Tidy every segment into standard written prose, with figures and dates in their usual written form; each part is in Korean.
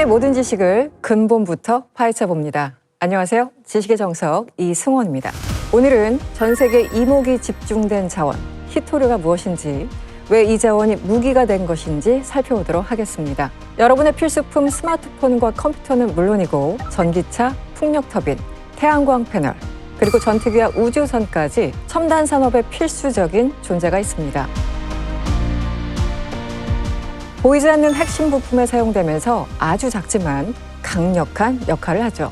모든 지식을 근본부터 파헤쳐 봅니다. 안녕하세요. 지식의 정석 이승원입니다. 오늘은 전 세계 이목이 집중된 자원, 히토류가 무엇인지, 왜 이 자원이 무기가 된 것인지 살펴보도록 하겠습니다. 여러분의 필수품 스마트폰과 컴퓨터는 물론이고 전기차, 풍력터빈, 태양광 패널, 그리고 전투기와 우주선까지 첨단 산업의 필수적인 존재가 있습니다. 보이지 않는 핵심 부품에 사용되면서 아주 작지만 강력한 역할을 하죠.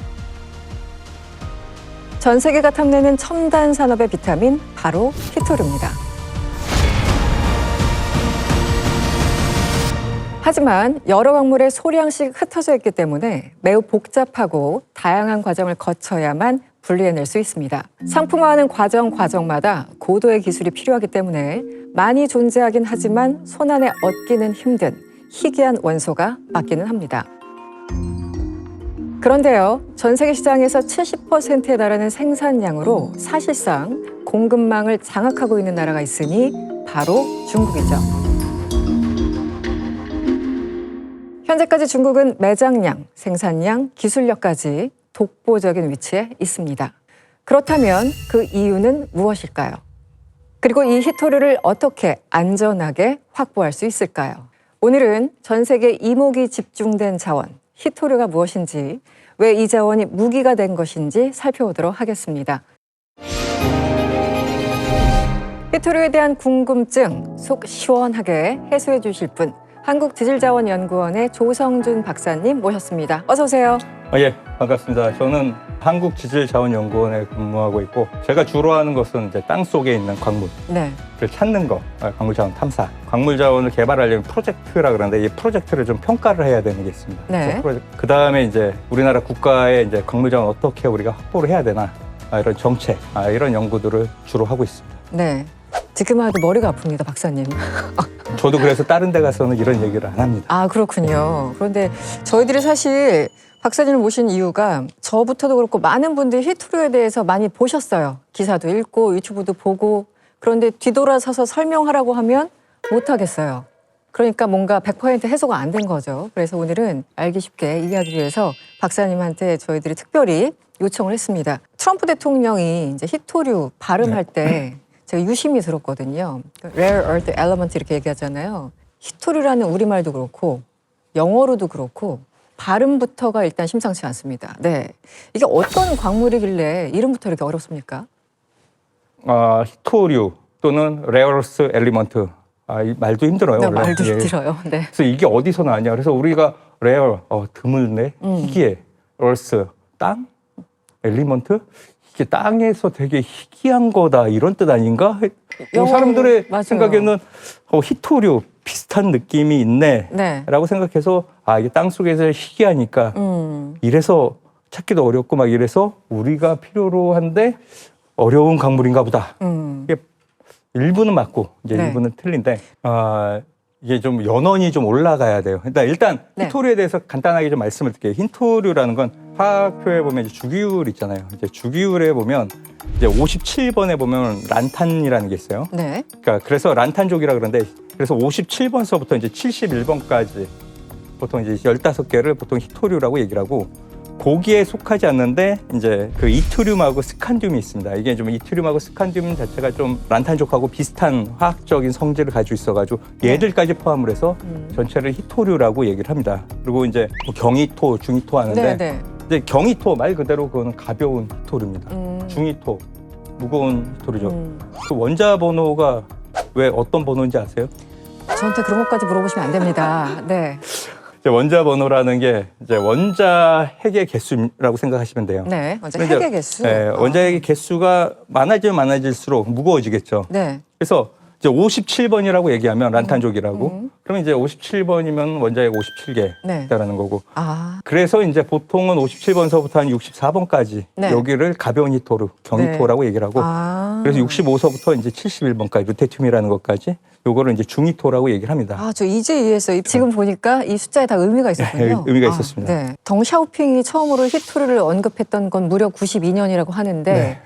전 세계가 탐내는 첨단 산업의 비타민, 바로 히토류입니다. 하지만 여러 광물에 소량씩 흩어져 있기 때문에 매우 복잡하고 다양한 과정을 거쳐야만 분리해낼 수 있습니다. 상품화하는 과정마다 고도의 기술이 필요하기 때문에 많이 존재하긴 하지만 손안에 얻기는 힘든 희귀한 원소가 맞기는 합니다. 그런데요, 전 세계 시장에서 70%에 달하는 생산량으로 사실상 공급망을 장악하고 있는 나라가 있으니 바로 중국이죠. 현재까지 중국은 매장량, 생산량, 기술력까지 독보적인 위치에 있습니다. 그렇다면 그 이유는 무엇일까요? 그리고 이 히토류를 어떻게 안전하게 확보할 수 있을까요? 오늘은 전 세계 이목이 집중된 자원, 히토류가 무엇인지, 왜 이 자원이 무기가 된 것인지 살펴보도록 하겠습니다. 히토류에 대한 궁금증 속 시원하게 해소해 주실 분, 한국지질자원연구원의 조성준 박사님 모셨습니다. 어서 오세요. 예, 반갑습니다. 저는 한국지질자원연구원에 근무하고 있고, 제가 주로 하는 것은 이제 땅 속에 있는 광물을 찾는 거, 광물자원 탐사. 광물자원을 개발하려면 프로젝트라 그러는데, 이 프로젝트를 좀 평가를 해야 되는 게 있습니다. 그 다음에 이제 우리나라 국가의 이제 광물자원 어떻게 우리가 확보를 해야 되나, 이런 정책, 이런 연구들을 주로 하고 있습니다. 네. 듣기만 해도 머리가 아픕니다, 박사님. 저도 그래서 다른 데 가서는 이런 얘기를 안 합니다. 아, 그렇군요. 그런데 저희들이 사실 박사님을 모신 이유가 저부터도 그렇고 많은 분들이 히토류에 대해서 많이 보셨어요. 기사도 읽고 유튜브도 보고. 그런데 뒤돌아서서 설명하라고 하면 못하겠어요. 그러니까 뭔가 100% 해소가 안 된 거죠. 그래서 오늘은 알기 쉽게 이해하기 위해서 박사님한테 저희들이 특별히 요청을 했습니다. 트럼프 대통령이 이제 히토류 발음할 때 제가 유심히 들었거든요. Rare Earth Element 이렇게 얘기하잖아요. 히토류라는 우리말도 그렇고 영어로도 그렇고 발음부터가 일단 심상치 않습니다. 네, 이게 어떤 광물이길래 이름부터 이렇게 어렵습니까? 히토류 또는 Rare Earth Element. 이 말도 힘들어요. 네, 원래. 말도 힘들어요. 네. 그래서 이게 어디서 나왔냐. 그래서 우리가 Rare, 드물네, 희귀해, Earth, 땅, Element. 이게 땅에서 되게 희귀한 거다 이런 뜻 아닌가? 사람들의 맞아요. 생각에는 히토류 비슷한 느낌이 있네 라고 생각해서 이게 땅 속에서 희귀하니까 이래서 찾기도 어렵고 막 이래서 우리가 필요로 한데 어려운 광물인가 보다. 이게 일부는 맞고 이제 일부는 틀린데 이게 좀 연원이 좀 올라가야 돼요. 일단 히토류에 대해서 간단하게 좀 말씀을 드릴게요. 히토류라는 건 화학표에 보면 이제 주기율 있잖아요. 이제 주기율에 보면 이제 57번에 보면 란탄이라는 게 있어요. 그러니까 그래서 란탄족이라 그러는데, 그래서 57번서부터 이제 71번까지 보통 이제 15개를 보통 히토류라고 얘기를 하고, 거기에 속하지 않는데 이제 그 이트륨하고 스칸듐이 있습니다. 이게 좀 이트륨하고 스칸듐 자체가 좀 란탄족하고 비슷한 화학적인 성질을 가지고 있어가지고 얘들까지 포함을 해서 전체를 히토류라고 얘기를 합니다. 그리고 이제 뭐 경이토, 중이토 하는데 이제 경이토 말 그대로 그거는 가벼운 히토류입니다. 중이토 무거운 히토류죠. 그 원자 번호가 왜 어떤 번호인지 아세요? 저한테 그런 것까지 물어보시면 안 됩니다. 네. 원자 번호라는 게 이제 원자 핵의 개수라고 생각하시면 돼요. 네, 원자 핵의 개수. 네, 원자 핵의 개수가 많아지면 많아질수록 무거워지겠죠. 그래서 이제 57번이라고 얘기하면 란탄족이라고. 그러면 이제 57번이면 원자 핵 57개라는 거고. 그래서 이제 보통은 57번서부터 한 64번까지 여기를 가벼운 히토류, 경히토라고 얘기를 하고. 그래서 65서부터 이제 71번까지 루테튬이라는 것까지 요거를 이제 중히토라고 얘기를 합니다. 저 이제 이해했어요. 지금 보니까 이 숫자에 다 의미가 있었군요. 의미가 있었습니다. 덩샤오핑이 처음으로 히토류를 언급했던 건 무려 92년이라고 하는데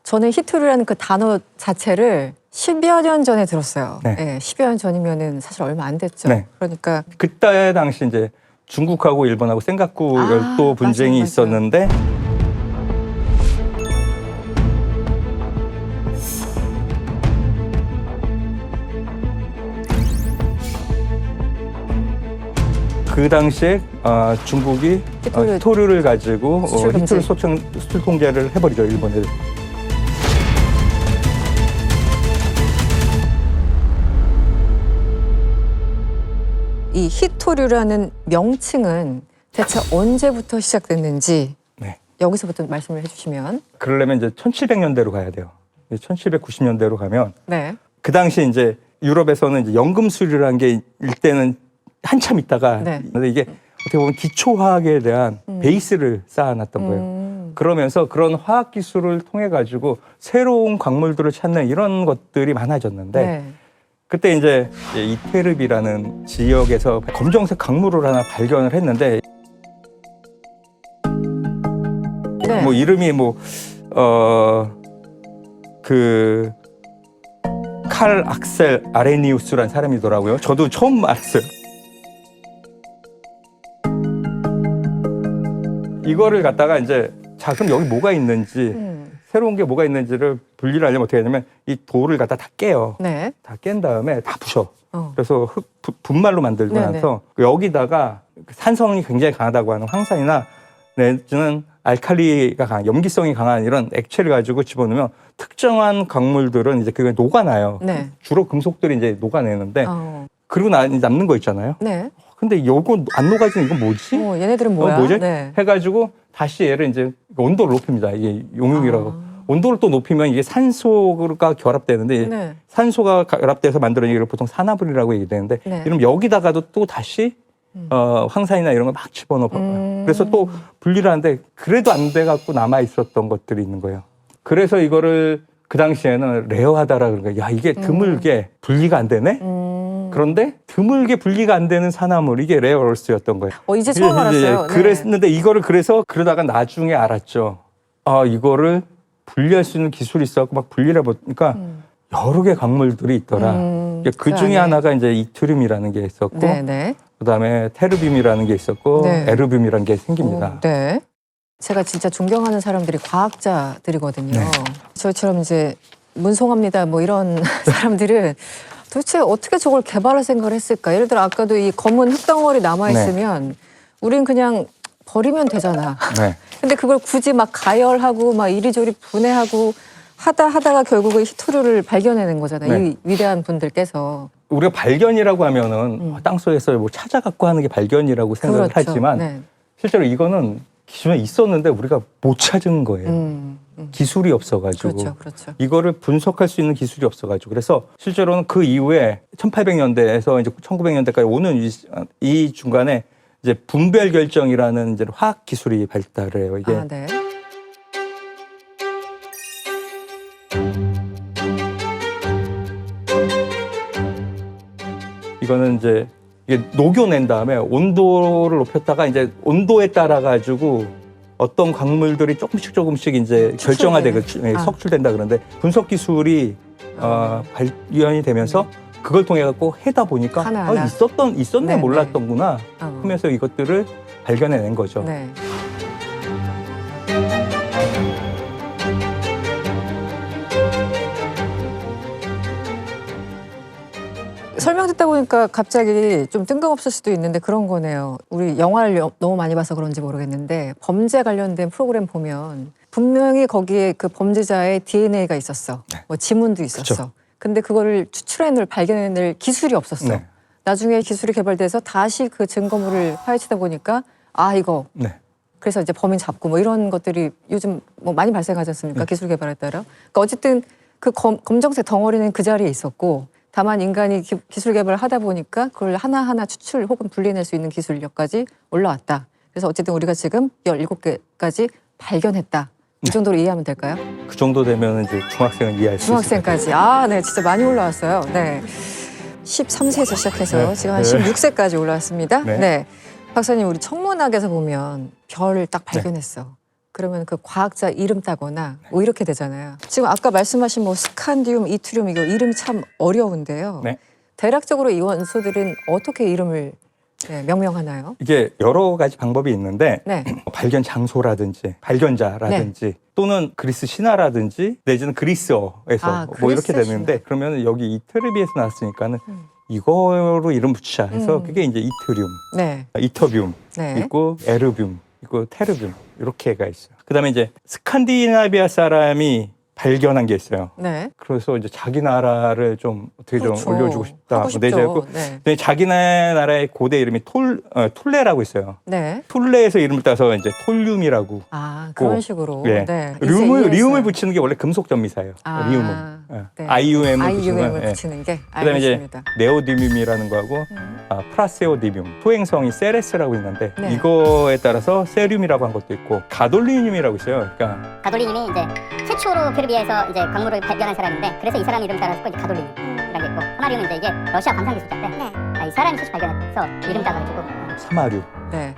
저는 히토류라는 그 단어 자체를 10여 년 전에 들었어요. 10여 년 전이면은 사실 얼마 안 됐죠. 그러니까 그때 당시 이제 중국하고 일본하고 센가쿠 열도 분쟁이 맞아요. 있었는데 그 당시에 중국이 히토류를 가지고 히토류 수출 통제를 해버리죠, 일본에. 이 히토류라는 명칭은 대체 언제부터 시작됐는지 네. 여기서부터 말씀을 해주시면. 그러려면 이제 1700년대로 가야 돼요. 1790년대로 가면 네. 그 당시 이제 유럽에서는 이제 연금 수류라는 게 일때는 한참 있다가 네. 근데 이게 어떻게 보면 기초화학에 대한 베이스를 쌓아놨던 거예요. 그러면서 그런 화학 기술을 통해 가지고 새로운 광물들을 찾는 이런 것들이 많아졌는데 네. 그때 이제 이테르비라는 지역에서 검정색 강물을 하나 발견을 했는데 네. 뭐 이름이 그 칼 악셀 아레니우스라는 사람이더라고요. 저도 처음 알았어요. 이거를 갖다가 이제 자 그럼 여기 뭐가 있는지 새로운 게 뭐가 있는지를 분리를 하려면 어떻게 하냐면 이 돌을 갖다 다 깨요. 네. 다 깬 다음에 다 부셔. 그래서 분말로 만들고 나서 여기다가 산성이 굉장히 강하다고 하는 황산이나 내지는 알칼리가 강한 염기성이 강한 이런 액체를 가지고 집어넣으면 특정한 광물들은 이제 그게 녹아나요. 네. 주로 금속들이 이제 녹아내는데 그리고 남는 거 있잖아요. 네. 근데 요거 안 녹아지는 이건 뭐지? 얘네들은 뭐야? 뭐지? 네. 해가지고 다시 얘를 이제 온도를 높입니다. 이게 용융이라고. 온도를 또 높이면 이게 산소가 결합되는데 네. 산소가 결합돼서 만들어진 이걸 보통 산화불이라고 얘기되는데 네. 이러면 여기다가도 또 다시 황산이나 이런 걸 막 집어넣어. 그래서 또 분리를 하는데 그래도 안 돼 갖고 남아 있었던 것들이 있는 거예요. 그래서 이거를 그 당시에는 레어하다라 그런 거예요. 야, 이게 드물게 분리가 안 되네? 그런데 드물게 분리가 안 되는 산화물, 이게 레어얼스였던 거예요. 이제 처음 알았어요. 네. 그랬는데 이거를 그러다가 나중에 알았죠. 이거를 분리할 수 있는 기술이 있어갖고 막 분리를 해보니까 여러 개 광물들이 있더라. 그 중에 하나가 이제 이트륨이라는 게 있었고, 네. 그다음에 테르빔이라는 게 있었고, 네. 에르빔이라는 게 생깁니다. 네. 제가 진짜 존경하는 사람들이 과학자들이거든요. 네. 저희처럼 이제 문송합니다 뭐 이런 사람들은 도대체 어떻게 저걸 개발할 생각을 했을까? 예를 들어 아까도 이 검은 흙덩어리 남아있으면 우린 그냥 버리면 되잖아. 네. 근데 그걸 굳이 막 가열하고 막 이리저리 분해하고 하다가 결국은 히토류를 발견해낸 거잖아요. 네. 이 위대한 분들께서. 우리가 발견이라고 하면은 땅속에서 뭐 찾아갖고 하는 게 발견이라고 생각을 그렇죠. 하지만 네. 실제로 이거는 기존에 있었는데 우리가 못 찾은 거예요. 기술이 없어가지고. 그렇죠. 이거를 분석할 수 있는 기술이 없어가지고. 그래서 실제로는 그 이후에 1800년대에서 이제 1900년대까지 오는 이 중간에 이제 분별 결정이라는 이제 화학 기술이 발달을 해요. 이게. 네. 이거는 이제 이게 녹여낸 다음에 온도를 높였다가 이제 온도에 따라 가지고 어떤 광물들이 조금씩 이제 결정화되고 석출된다 그러는데 분석 기술이 발견이 되면서 그걸 통해 갖고 해다 보니까 하나하나. 있었네 네, 몰랐던구나 하면서 이것들을 발견해낸 거죠. 네. 설명 듣다 보니까 갑자기 좀 뜬금없을 수도 있는데 그런 거네요. 우리 영화를 너무 많이 봐서 그런지 모르겠는데 범죄 관련된 프로그램 보면 분명히 거기에 그 범죄자의 DNA가 있었어. 네. 뭐 지문도 있었어. 그쵸. 근데 그거를 추출해낼 발견해낼 기술이 없었어. 네. 나중에 기술이 개발돼서 다시 그 증거물을 파헤치다 보니까 이거 네. 그래서 이제 범인 잡고 뭐 이런 것들이 요즘 뭐 많이 발생하지 않습니까? 네. 기술 개발에 따라. 그러니까 어쨌든 그 검정색 덩어리는 그 자리에 있었고 다만 인간이 기술 개발을 하다 보니까 그걸 하나하나 추출 혹은 분리해낼 수 있는 기술력까지 올라왔다. 그래서 어쨌든 우리가 지금 17개까지 발견했다. 이 정도로 이해하면 될까요? 그 정도 되면 이제 중학생은 이해할 수 있어요. 중학생까지. 네. 진짜 많이 올라왔어요. 네. 13세에서 시작해서 네. 지금 한 네. 16세까지 올라왔습니다. 네. 네. 박사님, 우리 천문학에서 보면 별을 딱 발견했어. 그러면 그 과학자 이름 따거나 뭐 이렇게 되잖아요. 지금 아까 말씀하신 뭐 스칸디움, 이트륨 이거 이름이 참 어려운데요. 네. 대략적으로 이 원소들은 어떻게 이름을 네, 명명하나요? 이게 여러 가지 방법이 있는데 네. 발견 장소라든지 발견자라든지 또는 그리스 신화라든지 내지는 그리스어에서 뭐 이렇게 그리스 되는데 그러면 여기 이테르비에서 나왔으니까는 이거로 이름 붙이자 해서 그게 이제 이트리움, 네. 이터비움 네. 있고 에르비움 있고 테르비움 이렇게가 있어요. 그다음에 이제 스칸디나비아 사람이 발견한 게 있어요. 네. 그래서 이제 자기 나라를 좀 어떻게 그렇죠. 좀 올려주고 싶다. 하고 싶죠. 내재했고, 네. 근데 자기 나라의 고대 이름이 툴레라고 있어요. 네. 툴레에서 이름을 따서 이제 톨륨이라고. 그런 식으로. 네. 네. 리움을 붙이는 게 원래 금속 전미사예요. 리움은. 네. IUM을 붙이는 게. 그다음에 이제 알겠습니다. 네오디뮴이라는 거하고 프라세오디뮴, 토행성이 세레스라고 있는데 네. 이거에 따라서 세륨이라고 한 것도 있고 가돌리늄이라고 있어요. 그러니까 가돌리님이 이제 최초로 페르비아에서 이제 광물을 발견한 사람인데 그래서 이 사람 이름 따라서 이제 가돌리님이라는 게 있고 하나리움은 이제 이게 러시아 관상 기술자인데 이 사람이 최초 발견해서 이름 따가지고 사마류. 네.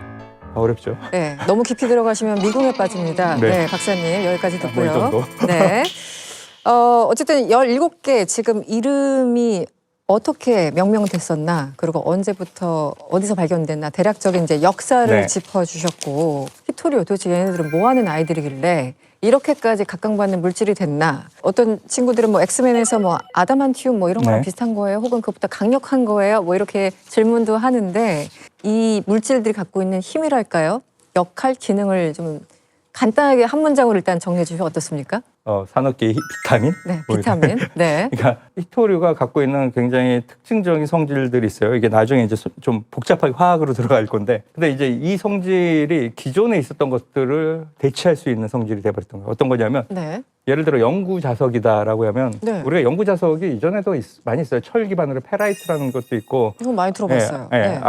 어렵죠. 네. 너무 깊이 들어가시면 미궁에 빠집니다. 네. 네. 박사님 여기까지 이 듣고요. 정도. 네. 어쨌든 17개 지금 이름이 어떻게 명명됐었나 그리고 언제부터 어디서 발견됐나 대략적인 이제 역사를 네. 짚어주셨고 히토리오 도대체 얘네들은 뭐 하는 아이들이길래 이렇게까지 각광받는 물질이 됐나 어떤 친구들은 뭐 엑스맨에서 뭐 아담한티움 뭐 이런 거랑 네. 비슷한 거예요 혹은 그것보다 강력한 거예요 뭐 이렇게 질문도 하는데 이 물질들이 갖고 있는 힘이랄까요 역할 기능을 좀 간단하게 한 문장으로 일단 정리해 주시면 어떻습니까? 산업계의 비타민? 네, 비타민. 네. 그러니까 히토류가 갖고 있는 굉장히 특징적인 성질들이 있어요. 이게 나중에 이제 좀 복잡하게 화학으로 들어갈 건데, 근데 이제 이 성질이 기존에 있었던 것들을 대체할 수 있는 성질이 돼버렸던 거예요. 어떤 거냐면, 네. 예를 들어 영구 자석이다라고 하면 네. 우리가 영구 자석이 이전에도 많이 있어요. 철 기반으로 페라이트라는 것도 있고, 이거 많이 들어봤어요. 네.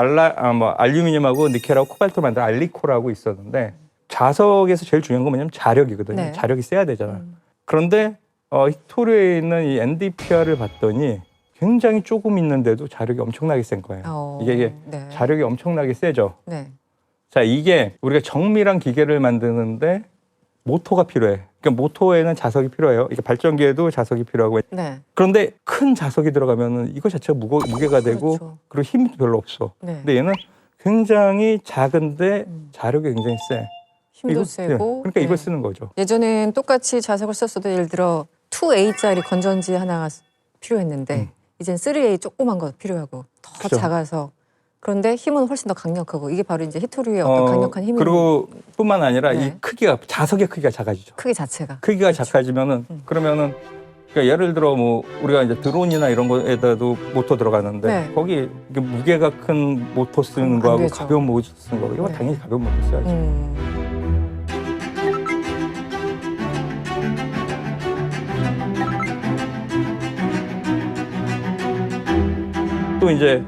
알루미늄하고 니켈하고 코발트 만든 알리코라고 있었는데. 자석에서 제일 중요한 건 뭐냐면 자력이거든요. 네. 자력이 세야 되잖아요. 그런데 히토류에 있는 이 NdPr을 봤더니 굉장히 조금 있는데도 자력이 엄청나게 센 거예요. 이게 네. 자력이 엄청나게 세죠. 네. 자, 이게 우리가 정밀한 기계를 만드는데 모토가 필요해. 그러니까 모토에는 자석이 필요해요. 이게 발전기에도 자석이 필요하고. 네. 그런데 큰 자석이 들어가면은 이거 자체가 무게가 되고 그렇죠. 그리고 힘도 별로 없어. 네. 근데 얘는 굉장히 작은데 자력이 굉장히 세. 힘도 세고. 그러니까 이걸 네. 쓰는 거죠. 예전엔 똑같이 자석을 썼어도 예를 들어 2A짜리 건전지 하나가 필요했는데 이젠 3A 조그만 거 필요하고 더 그죠. 작아서 그런데 힘은 훨씬 더 강력하고 이게 바로 이제 히토류의 어떤 강력한 힘이 그리고 뿐만 아니라 네. 이 크기가 자석의 크기가 작아지죠. 크기 자체가. 크기가 작아지면은 그러면은 그러니까 예를 들어 뭐 우리가 이제 드론이나 이런 거에다도 모터 들어가는데 네. 거기 이게 무게가 큰 모터 쓰는 안 거하고 되죠. 가벼운 모터 쓰는 거하고 이거 네. 당연히 가벼운 모터 써야죠. 또 이제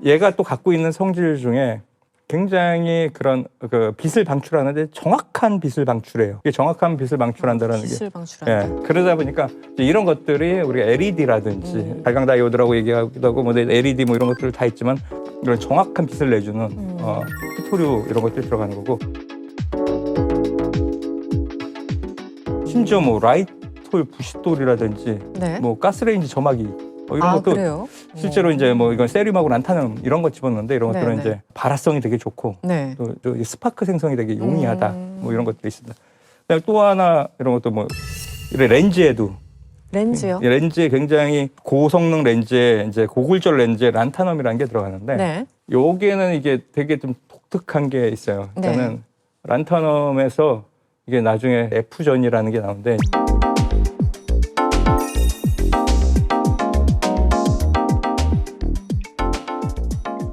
얘가 또 갖고 있는 성질 중에 굉장히 그런 그 빛을 방출하는데 정확한 빛을 방출해요. 이게 정확한 빛을 방출한다는 게. 빛을 방출한다. 예. 그러다 보니까 이제 이런 것들이 우리가 LED라든지 발광 다이오드라고 얘기하기도 하고 뭐 LED 뭐 이런 것들 다 있지만 이런 정확한 빛을 내주는 히토류 이런 것들이 들어가는 거고. 심지어 뭐 라이톨 부싯돌이라든지 네. 뭐 가스레인지 점화기 이런 것도 그래요? 실제로 이제 뭐 이건 세륨하고 란타늄 이런 거 집었는데 이런 것들은 네, 네. 이제 발화성이 되게 좋고 네. 또 스파크 생성이 되게 용이하다 뭐 이런 것들이 있습니다. 그다음에 또 하나 이런 것도 뭐 이런 렌즈에도 렌즈요? 이 렌즈에 굉장히 고성능 렌즈에 이제 고굴절 렌즈에 란타늄이라는 게 들어가는데 네. 여기에는 이게 되게 좀 독특한 게 있어요. 네. 일단은 란타늄에서 이게 나중에 F전이라는 게 나오는데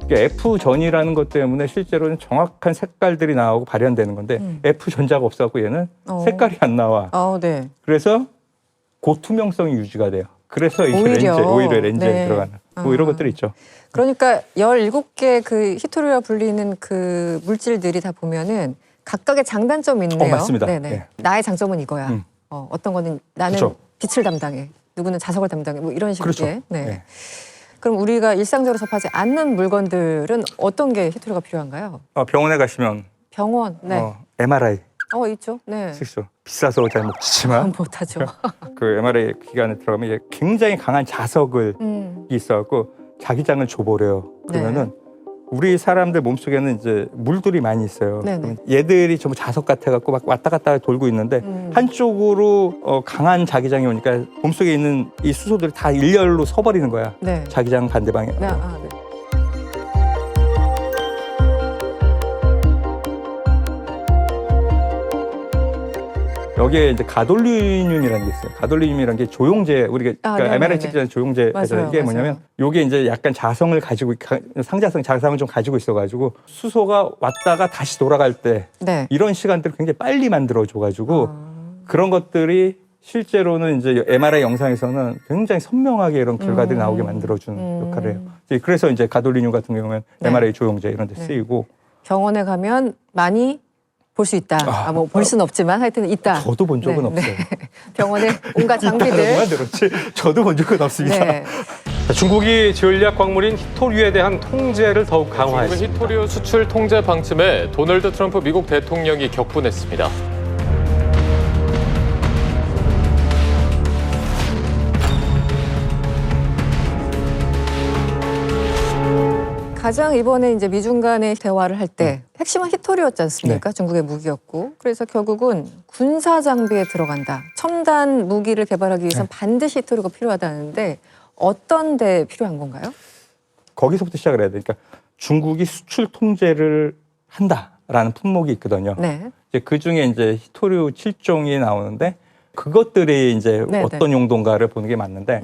F전이라는 것 때문에 실제로는 정확한 색깔들이 나오고 발현되는 건데 F전자가 없어갖고 얘는 색깔이 안 나와. 네. 그래서 고투명성이 유지가 돼요. 그래서 이게 오히려 렌즈에 네. 들어가는 뭐 이런 것들이 있죠. 그러니까 17개 그 히토류라 불리는 그 물질들이 다 보면은 각각의 장단점이 있네요. 맞습니다. 네네. 네. 나의 장점은 이거야. 어떤 거는 나는 그렇죠. 빛을 담당해. 누구는 자석을 담당해. 뭐 이런 식의. 그렇죠. 네. 네. 그럼 우리가 일상적으로 접하지 않는 물건들은 어떤 게 히토류가 필요한가요? 병원에 가시면 병원. 네. MRI 있죠. 네. 실수 비싸서 잘 못 치지만 못하죠. 그 MRI 기관에 들어가면 이게 굉장히 강한 자석을 있어갖고 자기장을 줘버려요. 그러면은 우리 사람들 몸속에는 이제 물들이 많이 있어요. 네네. 얘들이 전부 자석 같아갖고 막 왔다 갔다 돌고 있는데 한쪽으로 강한 자기장이 오니까 몸속에 있는 이 수소들이 다 일렬로 서버리는 거야. 네. 자기장 반대 방향. 네. 네. 여기에 이제 가돌리늄이라는 게 있어요. 가돌리늄이라는 게 조용제, 우리가 그러니까 MRI 찍기 전에 조용제 맞아요, 이게 뭐냐면 이게 이제 약간 자성을 가지고 상자성 자성을 좀 가지고 있어가지고 수소가 왔다가 다시 돌아갈 때 네. 이런 시간들을 굉장히 빨리 만들어줘가지고 그런 것들이 실제로는 이제 MRI 영상에서는 굉장히 선명하게 이런 결과들이 나오게 만들어주는 역할을 해요. 그래서 이제 가돌리늄 같은 경우는 네. MRI 조용제 이런 데 네. 쓰이고 병원에 가면 많이 볼 수 있다. 뭐 볼 수는 없지만 하여튼 있다. 저도 본 적은 네, 없어요. 네. 병원에 온갖 장비들. 들었지. 저도 본 적은 없습니다. 네. 중국이 전략 광물인 히토류에 대한 통제를 더욱 강화했습니다. 중국의 히토류 수출 통제 방침에 도널드 트럼프 미국 대통령이 격분했습니다. 가장 이번에 이제 미중 간의 대화를 할 때 핵심은 히토리였지 않습니까? 네. 중국의 무기였고. 그래서 결국은 군사 장비에 들어간다. 첨단 무기를 개발하기 위해서는 반드시 히토리가 필요하다는데 어떤 데 필요한 건가요? 거기서부터 시작을 해야 돼. 그러니까 중국이 수출 통제를 한다라는 품목이 있거든요. 네. 이제 그 중에 이제 히토류 7종이 나오는데 그것들이 이제 네, 어떤 용도인가를 보는 게 맞는데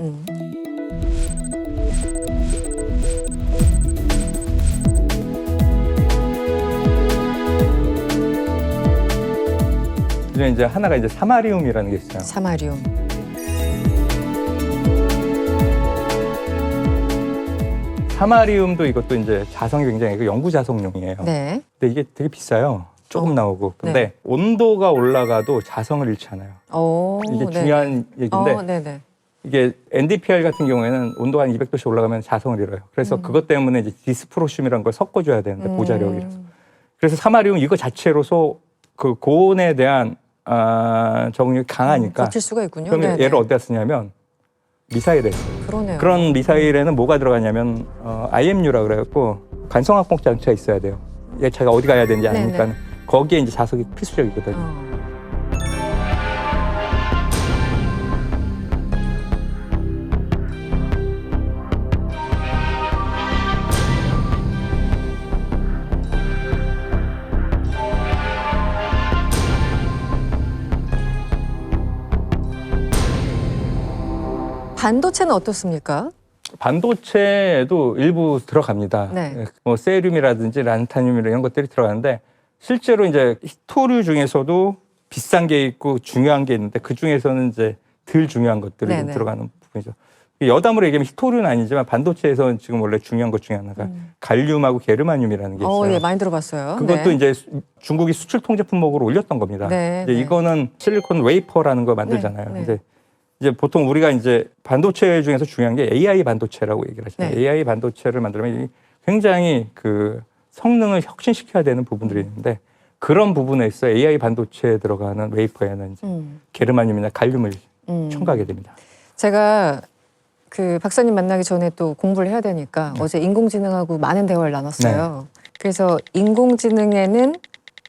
그중에 이제 하나가 이제 사마리움이라는 게 있어요. 사마리움. 사마리움도 이것도 이제 자성이 굉장히 연구 자성용이에요. 네. 근데 이게 되게 비싸요. 조금 나오고. 근데 네. 온도가 올라가도 자성을 잃지 않아요. 이게 네. 중요한 얘기인데 네네. 이게 NdPr 같은 경우에는 온도가 한 200도씩 올라가면 자성을 잃어요. 그래서 그것 때문에 이제 디스프로슘이라는 걸 섞어줘야 되는데 보자력이라서. 그래서 사마리움 이거 자체로서 그 고온에 대한 적응력이 강하니까 버틸 수가 있군요. 그러면 네네. 얘를 어디다 쓰냐면 미사일에 써요. 그러네요. 그런 미사일에는 뭐가 들어가냐면 IMU라 그래갖고 관성항법 장치가 있어야 돼요. 얘 자가 어디 가야 되는지 아니니까 네네. 거기에 이제 자석이 필수적이거든요. 반도체는 어떻습니까? 반도체에도 일부 들어갑니다. 네. 뭐 세륨이라든지 란타늄 이런 것들이 들어가는데 실제로 이제 히토류 중에서도 비싼 게 있고 중요한 게 있는데 그 중에서는 이제 덜 중요한 것들이 좀 네네. 들어가는 부분이죠. 여담으로 얘기하면 히토류는 아니지만 반도체에서는 지금 원래 중요한 것 중에 하나가 갈륨하고 게르마늄이라는 게 있어요. 예, 많이 들어봤어요. 그것도 네. 이제 중국이 수출 통제 품목으로 올렸던 겁니다. 네, 이제 네. 이거는 실리콘 웨이퍼라는 거 만들잖아요. 네, 네. 근데 이제 보통 우리가 이제 반도체 중에서 중요한 게 AI 반도체라고 얘기를 하잖아요. 네. AI 반도체를 만들면 굉장히 그 성능을 혁신시켜야 되는 부분들이 있는데 그런 부분에 있어 AI 반도체에 들어가는 웨이퍼에는 이제 게르마늄이나 갈륨을 첨가하게 됩니다. 제가 그 박사님 만나기 전에 또 공부를 해야 되니까 어제 인공지능하고 많은 대화를 나눴어요. 그래서 인공지능에는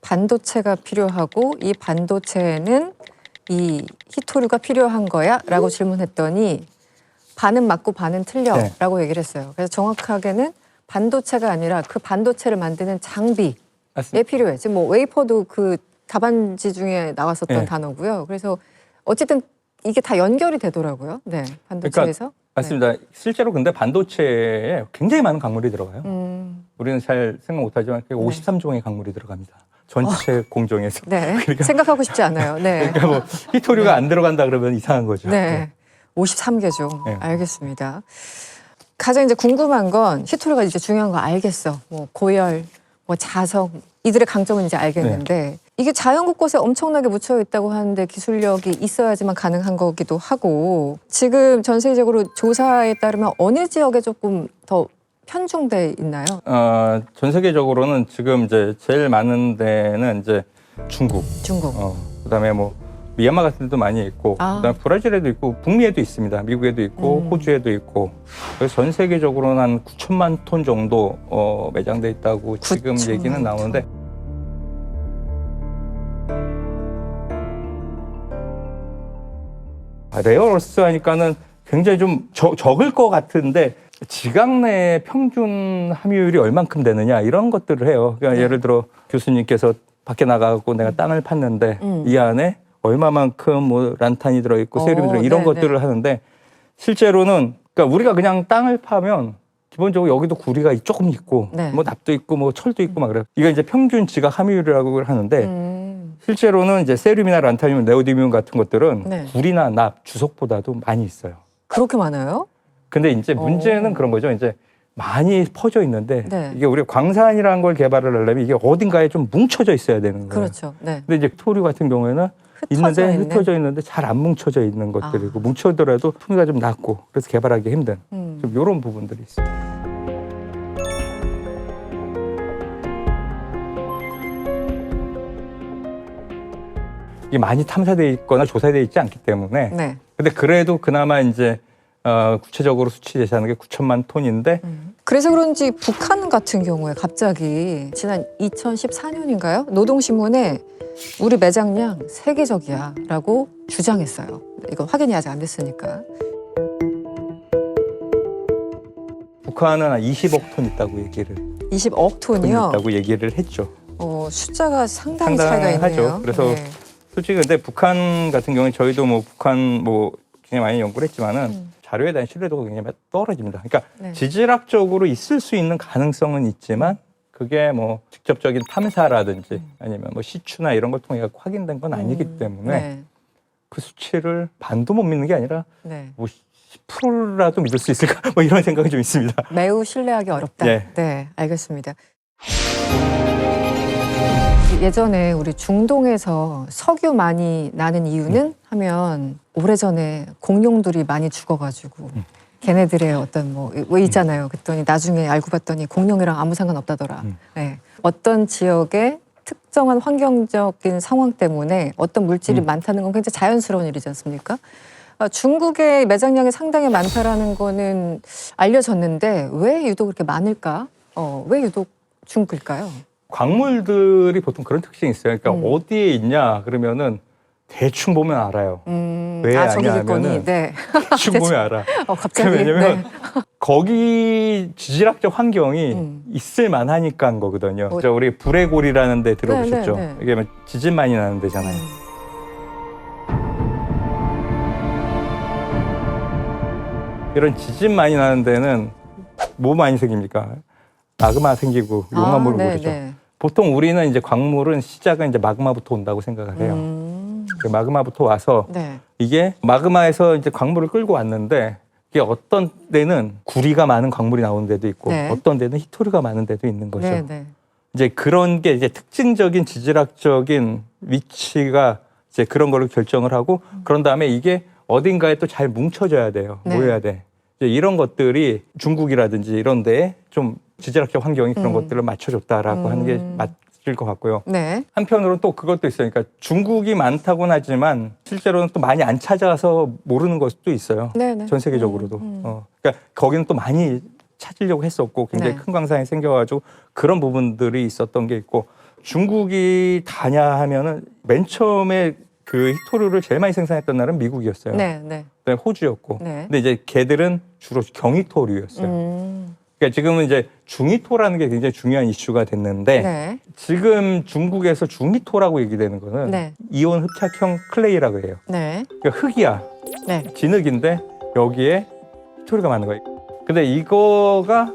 반도체가 필요하고 이 반도체에는 이 히토류가 필요한 거야? 라고 질문했더니 반은 맞고 반은 틀려 네. 라고 얘기를 했어요. 그래서 정확하게는 반도체가 아니라 그 반도체를 만드는 장비에 맞습니다. 필요해. 지금 뭐 웨이퍼도 그 답안지 중에 나왔었던 네. 단어고요. 그래서 어쨌든 이게 다 연결이 되더라고요. 네, 반도체에서. 맞습니다. 실제로 근데 반도체에 굉장히 많은 광물이 들어가요. 네. 우리는 잘 생각 못하지만 53종의 광물이 들어갑니다. 전체 공정에서. 네. 그러니까, 생각하고 싶지 않아요. 네. 그러니까 뭐 히토류가 안 들어간다 그러면 이상한 거죠. 네. 53개죠. 네. 알겠습니다. 가장 이제 궁금한 건 히토류가 이제 중요한 거 알겠어. 뭐 고열, 뭐 자석 이들의 강점은 이제 알겠는데 이게 자연 곳곳에 엄청나게 묻혀 있다고 하는데 기술력이 있어야지만 가능한 거기도 하고 지금 전 세계적으로 조사에 따르면 어느 지역에 조금 더 편중돼 있나요? 전 세계적으로는 지금 이제 제일 많은 데는 이제 중국, 중국. 그다음에 뭐 미얀마 같은 데도 많이 있고 그다음에 브라질에도 있고 북미에도 있습니다. 미국에도 있고 호주에도 있고 그래서 전 세계적으로는 한 9천만 톤 정도 매장돼 있다고 지금 얘기는 나오는데 레어어스 하니까는 굉장히 좀 적을 것 같은데 지각 내 평균 함유율이 얼만큼 되느냐 이런 것들을 해요. 그러니까 예를 들어 교수님께서 밖에 나가고 내가 땅을 팠는데 이 안에 얼마만큼 뭐 란탄이 들어있고 세륨이 들어 이런 것들을 하는데 실제로는 그러니까 우리가 그냥 땅을 파면 기본적으로 여기도 구리가 조금 있고 뭐 납도 있고 뭐 철도 있고 막 그래요. 이거 이제 평균 지각 함유율이라고 하는데 실제로는 이제 세륨이나 란타늄, 네오디뮴 같은 것들은 구리나 납, 주석보다도 많이 있어요. 그렇게 많아요? 근데 이제 문제는 그런 거죠. 이제 많이 퍼져 있는데 이게 우리가 광산이라는 걸 개발을 하려면 이게 어딘가에 좀 뭉쳐져 있어야 되는 거예요. 그렇죠. 근데 이제 토류 같은 경우에는 흩어져 있는데 잘 안 뭉쳐져 있는 것들이고 뭉쳐더라도 품위가 좀 낮고 그래서 개발하기 힘든 좀 이런 부분들이 있어요. 이게 많이 탐사돼 있거나 조사돼 있지 않기 때문에 근데 그래도 그나마 이제 구체적으로 수치 제시하는 게 9천만 톤인데 그래서 그런지 북한 같은 경우에 갑자기 지난 2014년인가요? 노동신문에 우리 매장량 세계적이야 라고 주장했어요. 이건 확인이 아직 안 됐으니까. 북한은 한 20억 톤 있다고 얘기를 20억 톤이요? 있다고 얘기를 했죠. 숫자가 상당히 차이가 있네요. 그래서 솔직히 근데 북한 같은 경우에 저희도 뭐 북한 뭐 굉장히 많이 연구를 했지만은 자료에 대한 신뢰도가 굉장히 떨어집니다. 그러니까 지질학적으로 있을 수 있는 가능성은 있지만 그게 뭐 직접적인 탐사라든지 아니면 뭐 시추나 이런 걸 통해 확인된 건 아니기 때문에 그 수치를 반도 못 믿는 게 아니라 뭐 10%라도 믿을 수 있을까? 뭐 이런 생각이 좀 있습니다. 매우 신뢰하기 어렵다. 네, 알겠습니다. 예전에 우리 중동에서 석유 많이 나는 이유는 하면 오래전에 공룡들이 많이 죽어가지고 걔네들의 어떤 뭐 있잖아요. 그랬더니 나중에 알고 봤더니 공룡이랑 아무 상관없다더라. 어떤 지역의 특정한 환경적인 상황 때문에 어떤 물질이 많다는 건 굉장히 자연스러운 일이지 않습니까? 중국의 매장량이 상당히 많다라는 거는 알려졌는데 왜 유독 그렇게 많을까? 왜 유독 중국일까요? 광물들이 보통 그런 특징이 있어요. 그러니까 어디에 있냐 그러면은 대충 보면 알아요. 왜 아냐 하면은 대충 보면 알아. 갑자기? 왜냐면 거기 지질학적 환경이 있을 만하니까 한 거거든요. 우리 브레골이라는 데 들어보셨죠? 이게 지진 많이 나는 데잖아요. 이런 지진 많이 나는 데는 뭐 많이 생깁니까? 마그마 생기고 용암물 오르죠. 보통 우리는 이제 광물은 시작은 이제 마그마부터 온다고 생각을 해요. 마그마부터 와서 이게 마그마에서 이제 광물을 끌고 왔는데 이게 어떤 데는 구리가 많은 광물이 나오는 데도 있고 어떤 데는 히토류가 많은 데도 있는 거죠. 이제 그런 게 이제 특징적인 지질학적인 위치가 이제 그런 걸로 결정을 하고 그런 다음에 이게 어딘가에 또 잘 뭉쳐져야 돼요. 모여야 돼. 이제 이런 것들이 중국이라든지 이런 데에 좀 지질학적 환경이 그런 것들을 맞춰줬다라고 하는 게 맞을 것 같고요. 한편으로는 또 그것도 있어요. 그러니까 중국이 많다고는 하지만 실제로는 또 많이 안 찾아서 모르는 것도 있어요. 전 세계적으로도. 그러니까 거기는 또 많이 찾으려고 했었고 굉장히 큰 광산이 생겨가지고 그런 부분들이 있었던 게 있고 중국이 다냐 하면은 맨 처음에 그 히토류를 제일 많이 생산했던 나라는 미국이었어요. 그다음에 호주였고. 근데 이제 걔들은 주로 경히토류였어요. 그러니까 지금은 이제 중히토라는 게 굉장히 중요한 이슈가 됐는데 지금 중국에서 중히토라고 얘기되는 거는 이온 흡착형 클레이라고 해요. 그러니까 흙이야. 진흙인데 여기에 히토류가 많은 거예요. 근데 이거가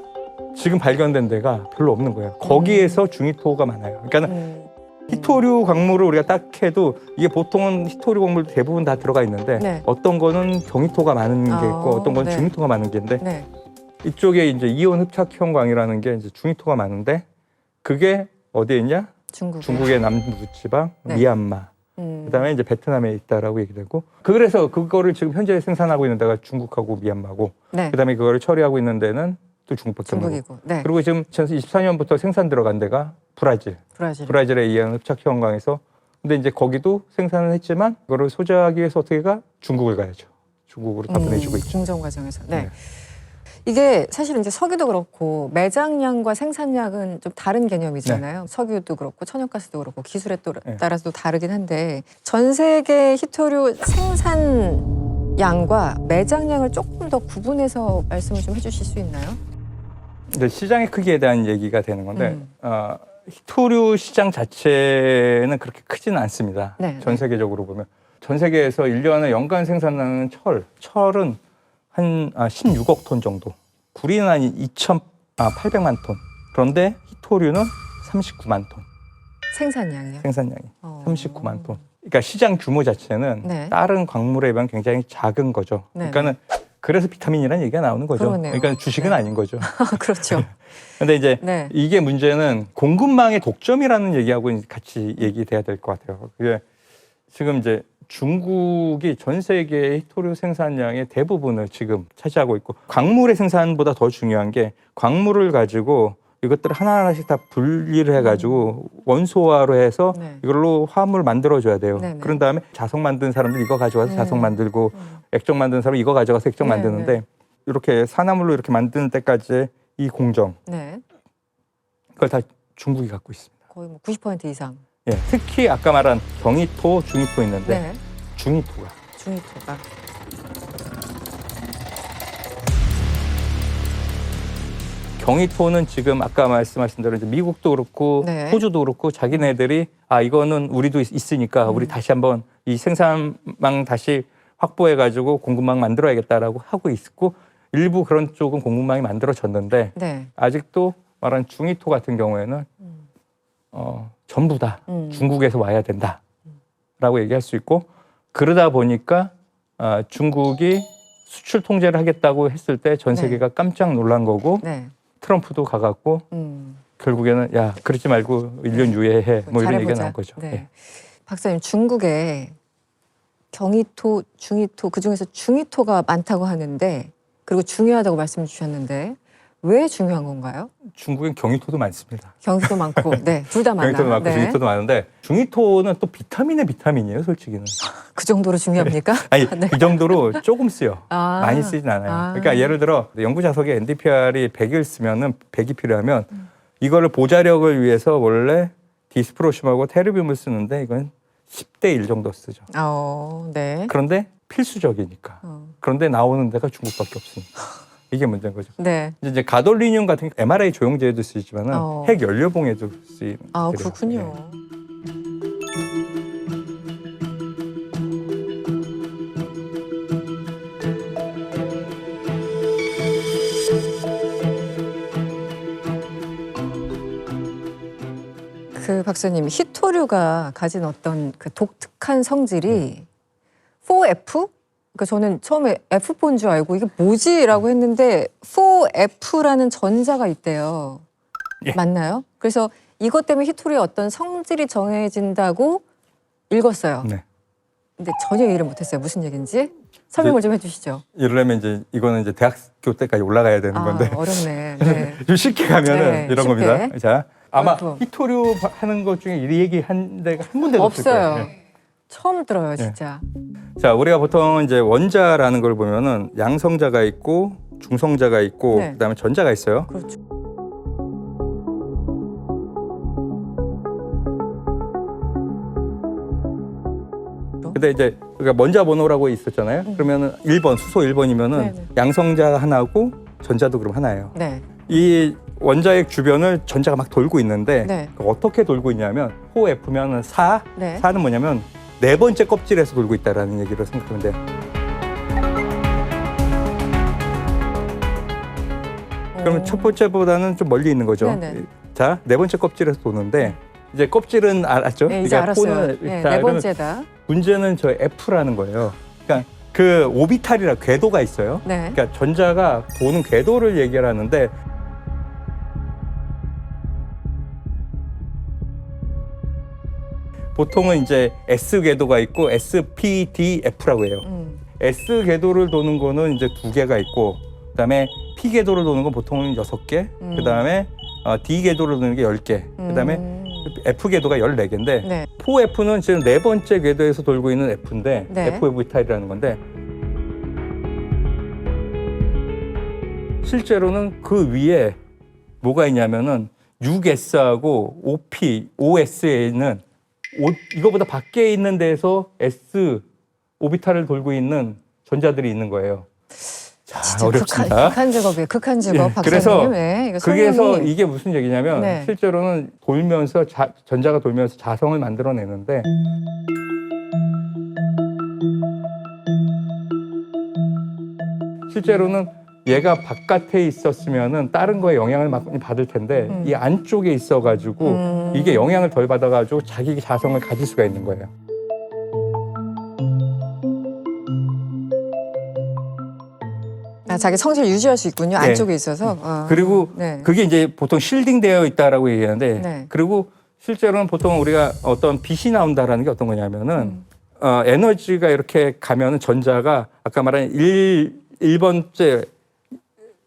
지금 발견된 데가 별로 없는 거예요. 거기에서 중히토가 많아요. 그러니까는 히토류 광물을 우리가 딱 해도 이게 보통은 히토류 광물 대부분 다 들어가 있는데 어떤 거는 경히토가 많은 게 있고 어떤 건 중히토가 많은 게 있는데 이쪽에 이제 이온 흡착형 광이라는 게 이제 중히토가 많은데 그게 어디에 있냐? 중국의 남부지방, 미얀마. 그다음에 이제 베트남에 있다라고 얘기되고 그래서 그거를 지금 현재 생산하고 있는 데가 중국하고 미얀마고 그다음에 그거를 처리하고 있는 데는 또 중국밖에 없고 그리고 지금 2024년부터 생산 들어간 데가 브라질의 이온 흡착형 광에서 근데 이제 거기도 생산을 했지만 그거를 소재하기 위해서 어떻게 가? 중국을 가야죠. 중국으로 다 보내주고 있죠. 중정 과정에서. 네. 네. 이게 사실 이제 석유도 그렇고 매장량과 생산량은 좀 다른 개념이잖아요. 석유도 그렇고 천연가스도 그렇고 기술에 따라서도 다르긴 한데 전 세계 히토류 생산량과 매장량을 조금 더 구분해서 말씀을 좀 해주실 수 있나요? 이제 시장의 크기에 대한 얘기가 되는 건데 히토류 시장 자체는 그렇게 크지는 않습니다. 네. 전 세계적으로 보면 전 세계에서 1년에 연간 생산하는 철은 한 16억 톤 정도. 구리는 한 800만 톤. 그런데 히토류는 39만 톤. 생산량이요? 생산량이 39만 톤. 그러니까 시장 규모 자체는 네. 다른 광물에 비하면 굉장히 작은 거죠. 네. 그러니까는 그래서 비타민이라는 얘기가 나오는 거죠. 그러네요. 그러니까 주식은 네. 아닌 거죠. 그렇죠. 근데 이제 네. 이게 문제는 공급망의 독점이라는 얘기하고 같이 얘기돼야 될 것 같아요. 그게 지금 이제 중국이 전 세계 히토류 생산량의 대부분을 지금 차지하고 있고 광물의 생산보다 더 중요한 게 광물을 가지고 이것들을 하나하나씩 다 분리를 해가지고 원소화로 해서 네. 이걸로 화합물 만들어줘야 돼요. 네네. 그런 다음에 자석 만든 사람들 이거 가져와서 자석 만들고 액정 만든 사람 이거 가져가서 액정 만드는데 이렇게 산화물로 이렇게 만드는 때까지 이 공정 네. 그걸 다 중국이 갖고 있습니다. 거의 뭐 90% 이상. 예, 특히 아까 말한 경이토, 중이토 있는데 네. 중이토가 중위토가. 경이토는 지금 아까 말씀하신 대로 이제 미국도 그렇고 네. 호주도 그렇고 자기네들이 이거는 우리도 있으니까 우리 다시 한번 이 생산망 다시 확보해 가지고 공급망 만들어야겠다라고 하고 있고 일부 그런 쪽은 공급망이 만들어졌는데 네. 아직도 말한 중이토 같은 경우에는 전부 다 중국에서 와야 된다라고 얘기할 수 있고 그러다 보니까 중국이 수출 통제를 하겠다고 했을 때 전 세계가 깜짝 놀란 거고 네. 트럼프도 가갖고 결국에는 야 그러지 말고 1년 유예해 뭐 이런 얘기가 나온 거죠. 네. 네. 박사님 중국에 경이토, 중이토 그중에서 중이토가 많다고 하는데 그리고 중요하다고 말씀 주셨는데 왜 중요한 건가요? 중국엔 경이토도 많습니다. 경이토도 많고 네, 둘 다 많아요. 경이토도 많고 네. 중이토도 많은데 중이토는 또 비타민의 비타민이에요, 솔직히는. 그 정도로 중요합니까? 아니 네. 그 정도로 조금 쓰여. 아. 많이 쓰진 않아요. 그러니까 예를 들어 연구 자석에 NdPr이 100일 쓰면은 100이 필요하면 이거를 보자력을 위해서 원래 디스프로심하고 테르비움을 쓰는데 이건 10대 1 정도 쓰죠. 네. 그런데 필수적이니까. 그런데 나오는 데가 중국밖에 없으니까. 이게 문제인 거죠. 네. 이제 가돌리늄 같은 게 MRI 조영제에도 쓰이지만은 핵 연료봉에도 쓰이는. 그렇군요. 그 박사님 히토류가 가진 어떤 그 독특한 성질이 4F? 그러니까 저는 처음에 F4인 줄 알고 이게 뭐지라고 했는데 4F라는 전자가 있대요. 예. 맞나요? 그래서 이것 때문에 히토류의 어떤 성질이 정해진다고 읽었어요. 네. 근데 전혀 이해를 못했어요. 무슨 얘기인지 설명을 좀 해주시죠. 이러려면 이제 이거는 이제 대학교 때까지 올라가야 되는 건데 어렵네. 네. 좀 쉽게 가면은 네, 이런 쉽게. 겁니다. 자, 아마 얼품. 히토류 하는 것 중에 이 얘기 한 데가 한 군데도 없을 없어요. 거예요. 네. 처음 들어요, 진짜. 자, 우리가 보통 이제 원자라는 걸 보면은 양성자가 있고 중성자가 있고 네. 그다음에 전자가 있어요. 그렇죠. 근데 이제 그러니까 먼자 번호라고 있었잖아요. 그러면은 1번 수소 1번이면은 네네. 양성자가 하나고 전자도 그럼 하나예요. 네. 이 원자핵 주변을 전자가 막 돌고 있는데 네. 어떻게 돌고 있냐면 호F면은 4, 네. 4는 뭐냐면 네 번째 껍질에서 돌고 있다라는 얘기로 생각하면 돼요. 그러면 첫 번째보다는 좀 멀리 있는 거죠. 네네. 자, 네 번째 껍질에서 도는데 이제 껍질은 알았죠? 네, 이제 알았어요. 포는- 네, 자, 네 그러면 번째다. 문제는 저 F라는 거예요. 그러니까 그 오비탈이라 궤도가 있어요. 네. 그러니까 전자가 도는 궤도를 얘기하는데 보통은 이제 S 궤도가 있고 SPDF라고 해요. S 궤도를 도는 거는 이제 2개가 있고 그다음에 P 궤도를 도는 건 보통은 6개. 그다음에 D 궤도를 도는 게 10개. 그다음에 F 궤도가 14개인데 네. 4F는 지금 4번째 궤도에서 돌고 있는 F인데 네. FOR비탈이라는 건데 실제로는 그 위에 뭐가 있냐면은 6S하고 OP, OS에는 이거보다 밖에 있는 데에서 S 오비탈을 돌고 있는 전자들이 있는 거예요. 자, 진짜 어렵습니다. 극한 직업이에요. 극한 직업. 예, 박사님. 그래서 네, 이거 그래서 설명이- 이게 무슨 얘기냐면 네. 실제로는 돌면서 전자가 돌면서 자성을 만들어내는데 실제로는 얘가 바깥에 있었으면은 다른 거에 영향을 많이 받을 텐데 이 안쪽에 있어가지고 이게 영향을 덜 받아가지고 자기 자성을 가질 수가 있는 거예요. 자기 성질을 유지할 수 있군요. 네. 안쪽에 있어서. 그리고 네. 그게 이제 보통 실딩되어 있다라고 얘기하는데 네. 그리고 실제로는 보통 우리가 어떤 빛이 나온다라는 게 어떤 거냐면은 에너지가 이렇게 가면은 전자가 아까 말한 1번째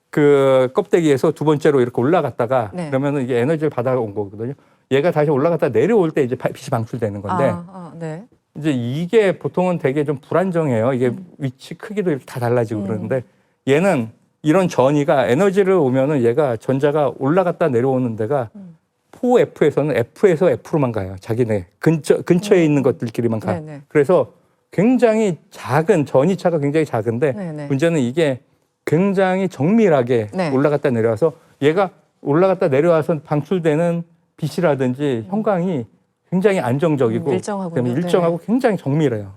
그 껍데기에서 두 번째로 이렇게 올라갔다가 네. 그러면은 이게 에너지를 받아온 거거든요. 얘가 다시 올라갔다 내려올 때 이제 빛이 방출되는 건데 네. 이제 이게 보통은 되게 좀 불안정해요. 이게 위치 크기도 이렇게 다 달라지고 그러는데 얘는 이런 전이가 에너지를 오면은 얘가 전자가 올라갔다 내려오는 데가 4F에서는 F에서 F로만 가요. 자기네 근처에 있는 것들끼리만 가. 네네. 그래서 굉장히 작은 전이차가 굉장히 작은데 네네. 문제는 이게 굉장히 정밀하게 네. 올라갔다 내려와서 얘가 올라갔다 내려와서 방출되는 빛이라든지 형광이 굉장히 안정적이고 일정하군요. 그다음에 일정하고 굉장히 정밀해요.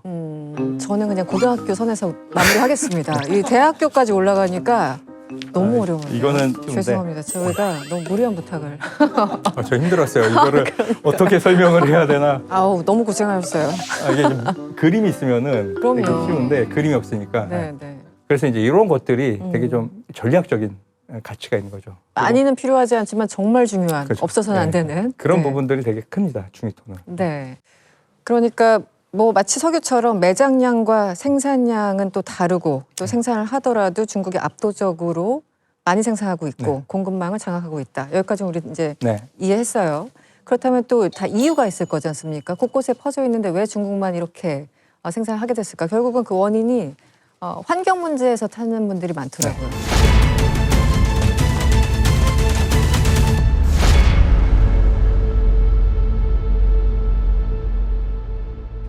저는 그냥 고등학교 선에서 마무리하겠습니다. 이 대학교까지 올라가니까 너무 어려워요. 이거는 좀 죄송합니다. 저희가 너무 무리한 부탁을. 저 힘들었어요. 이거를 어떻게 설명을 해야 되나. 아우 너무 고생하셨어요. 이게 좀 그림이 있으면은 그럼요. 되게 쉬운데 그림이 없으니까. 네, 네. 그래서 이제 이런 것들이 되게 좀 전략적인 가치가 있는 거죠. 많이는 필요하지 않지만 정말 중요한, 그렇죠. 없어서는 안 네. 되는 그런 네. 부분들이 되게 큽니다. 중위토는. 네. 그러니까 뭐 마치 석유처럼 매장량과 생산량은 또 다르고 또 생산을 하더라도 중국이 압도적으로 많이 생산하고 있고 네. 공급망을 장악하고 있다. 여기까지 우리 이제 네. 이해했어요. 그렇다면 또 다 이유가 있을 거지 않습니까? 곳곳에 퍼져 있는데 왜 중국만 이렇게 생산을 하게 됐을까? 결국은 그 원인이 환경 문제에서 타는 분들이 많더라고요.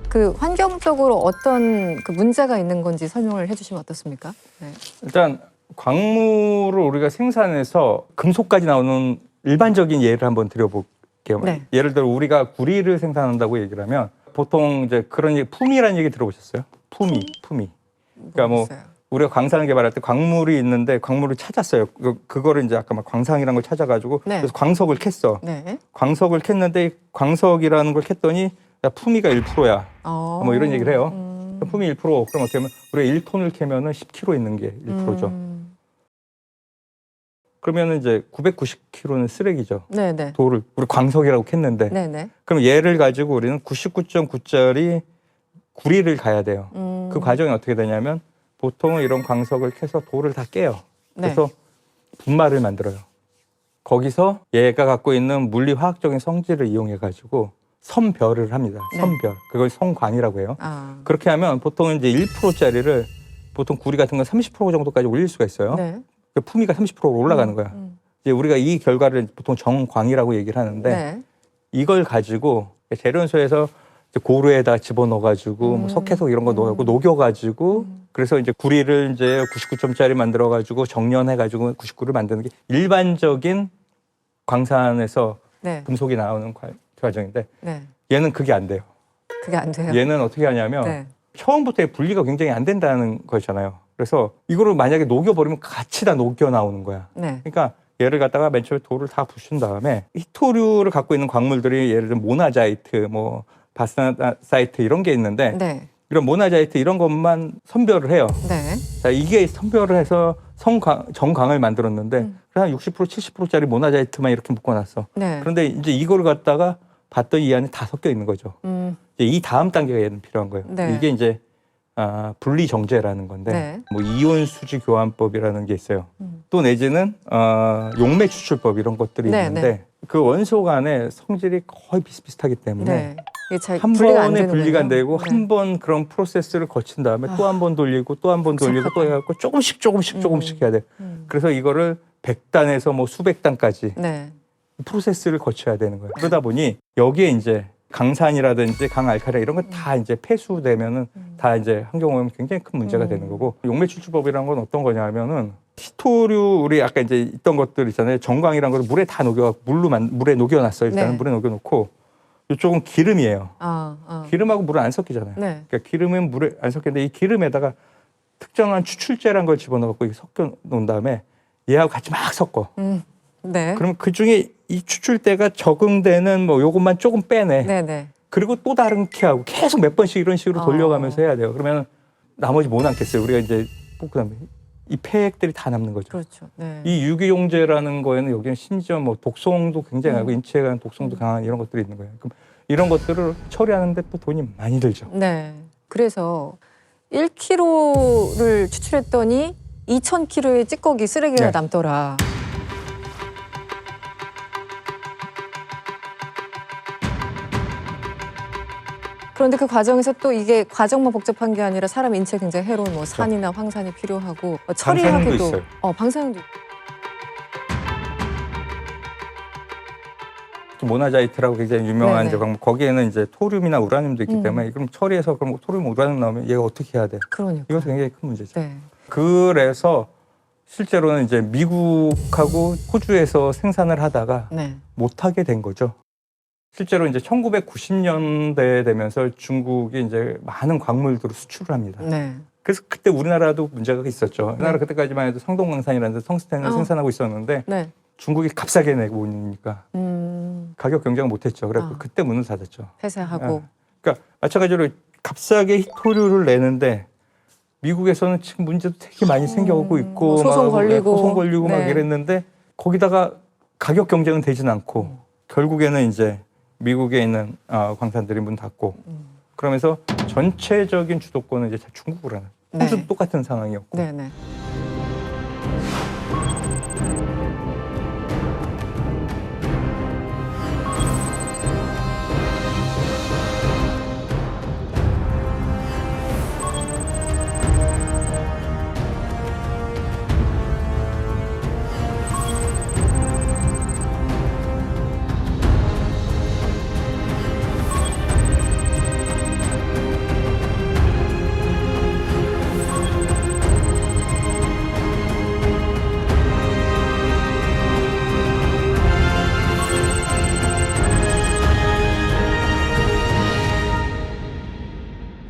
그 환경적으로 어떤 그 문제가 있는 건지 설명을 해주시면 어떻습니까? 네. 일단 광물을 우리가 생산해서 금속까지 나오는 일반적인 예를 한번 드려볼게요. 네. 예를 들어 우리가 구리를 생산한다고 얘기를 하면 보통 이제 그런 얘기, 품위라는 얘기 들어보셨어요? 품위. 그러니까 뭐 모르겠어요. 우리가 광산을 개발할 때 광물이 있는데 광물을 찾았어요. 그거를 이제 아까 막 광상이라는 걸 찾아가지고 네. 그래서 광석을 캤어. 네. 광석을 캤는데 광석이라는 걸 캤더니 야, 품위가 1%야. 뭐 이런 얘기를 해요. 품위 1%. 그럼 어떻게 하면 우리가 1톤을 캐면은 10kg 있는 게 1%죠. 그러면은 이제 990kg는 쓰레기죠. 네네. 돌을 우리 광석이라고 캤는데 네네. 그럼 얘를 가지고 우리는 99.9짜리 구리를 가야 돼요. 그 과정이 어떻게 되냐면 보통은 이런 광석을 캐서 돌을 다 깨요. 그래서 분말을 만들어요. 거기서 얘가 갖고 있는 물리 화학적인 성질을 이용해 가지고 선별을 합니다. 네. 선별. 그걸 성관이라고 해요. 아. 그렇게 하면 보통 이제 1%짜리를 보통 구리 같은 건 30% 정도까지 올릴 수가 있어요. 네. 그 품위가 30%로 올라가는 거야. 이제 우리가 이 결과를 보통 정광이라고 얘기를 하는데 네. 이걸 가지고 재련소에서 이제 고루에다 집어넣어가지고 뭐 석회석 이런 거 넣고 녹여가지고 그래서 이제 구리를 이제 99점짜리 만들어가지고 정련해가지고 99를 만드는 게 일반적인 광산에서 네. 금속이 나오는 과정인데 네. 얘는 그게 안 돼요. 그게 안 돼요. 얘는 어떻게 하냐면 네. 처음부터 분리가 굉장히 안 된다는 거잖아요. 그래서 이거를 만약에 녹여버리면 같이 다 녹여 나오는 거야. 네. 그러니까 얘를 갖다가 맨 처음에 돌을 다 부순 다음에 히토류를 갖고 있는 광물들이 예를 들면 모나자이트, 뭐 바사사이트 이런 게 있는데 네. 이런 모나자이트 이런 것만 선별을 해요. 네. 자, 이게 선별을 해서 정광을 만들었는데 한 60% 70%짜리 모나자이트만 이렇게 묶어놨어. 네. 그런데 이제 이거를 갖다가 봤더니 이 안에 다 섞여 있는 거죠. 이제 이 다음 단계가 얘는 필요한 거예요. 네. 이게 이제 분리 정제라는 건데 네. 뭐 이온 수지 교환법이라는 게 있어요. 또 내지는 용매 추출법 이런 것들이 네, 있는데 그 원소 간의 성질이 거의 비슷비슷하기 때문에 네. 이게 잘 한 분리가 안 번에 분리가 안 되는군요. 되고 네. 한 번 그런 프로세스를 거친 다음에 또 한 번 돌리고 또 한 번 돌리고 또 해갖고 조금씩 해야 돼. 그래서 이거를 100단에서 뭐 수백 단까지 네. 프로세스를 거쳐야 되는 거예요. 그러다 보니 여기에 이제 강산이라든지 강알칼리 이런 거 다 이제 폐수되면은 다 이제 환경 오염 굉장히 큰 문제가 되는 거고, 용매 추출법이라는 건 어떤 거냐면은 히토류 우리 아까 이제 있던 것들 있잖아요. 정광이란 걸 물에 다 녹여 물에 녹여놨어요. 일단은 네. 물에 녹여놓고 이쪽은 기름이에요. 기름하고 물을 안 섞이잖아요. 네. 그러니까 기름은 물에 안 섞이는데 이 기름에다가 특정한 추출제란 걸 집어넣고 섞여 놓은 다음에 얘하고 같이 막 섞어. 네. 그러면 그 중에 이 추출대가 적응되는 뭐 요것만 조금 빼내. 네네. 그리고 또 다른 키하고 계속 몇 번씩 이런 식으로 돌려가면서 해야 돼요. 그러면 나머지 뭐 남겠어요? 우리가 이제 그다음에 이 폐액들이 다 남는 거죠. 그렇죠. 네. 이 유기용제라는 거에는 여기는 심지어 뭐 독성도 굉장히 하고 인체에 관한 독성도 강한 이런 것들이 있는 거예요. 그럼 이런 것들을 처리하는데 또 돈이 많이 들죠. 네. 그래서 1kg를 추출했더니 2,000kg의 찌꺼기 쓰레기가 네. 남더라. 그런데 그 과정에서 또 이게 과정만 복잡한 게 아니라 사람 인체에 굉장히 해로운 뭐 산이나 황산이 필요하고 처리하기도 있어요. 방사능도 모나자이트라고 굉장히 유명한 네네. 이제 광물, 거기에는 이제 토륨이나 우라늄도 있기 때문에 그럼 처리해서 그럼 토륨, 우라늄 나오면 얘가 어떻게 해야 돼? 그러니까. 이것도 굉장히 큰 문제죠. 네. 그래서 실제로는 이제 미국하고 호주에서 생산을 하다가 네. 못하게 된 거죠. 실제로 이제 1990년대 되면서 중국이 이제 많은 광물들을 수출을 합니다. 네. 그래서 그때 우리나라도 문제가 있었죠. 우리나라 그때까지만 해도 성동광산이라는 데 텅스텐을 생산하고 있었는데 네. 중국이 값싸게 내고 있으니까 가격 경쟁을 못했죠. 그래서 그때 문을 닫았죠. 폐쇄하고. 그러니까 마찬가지로 값싸게 히토류를 내는데 미국에서는 지금 문제도 되게 많이 생겨오고 있고 소송 막 걸리고. 소송 걸리고 막 네. 이랬는데 거기다가 가격 경쟁은 되진 않고 결국에는 이제 미국에 있는 광산들이 문 닫고 그러면서 전체적인 주도권은 이제 중국으로 하는. 호주도 네. 똑같은 상황이었고. 네네.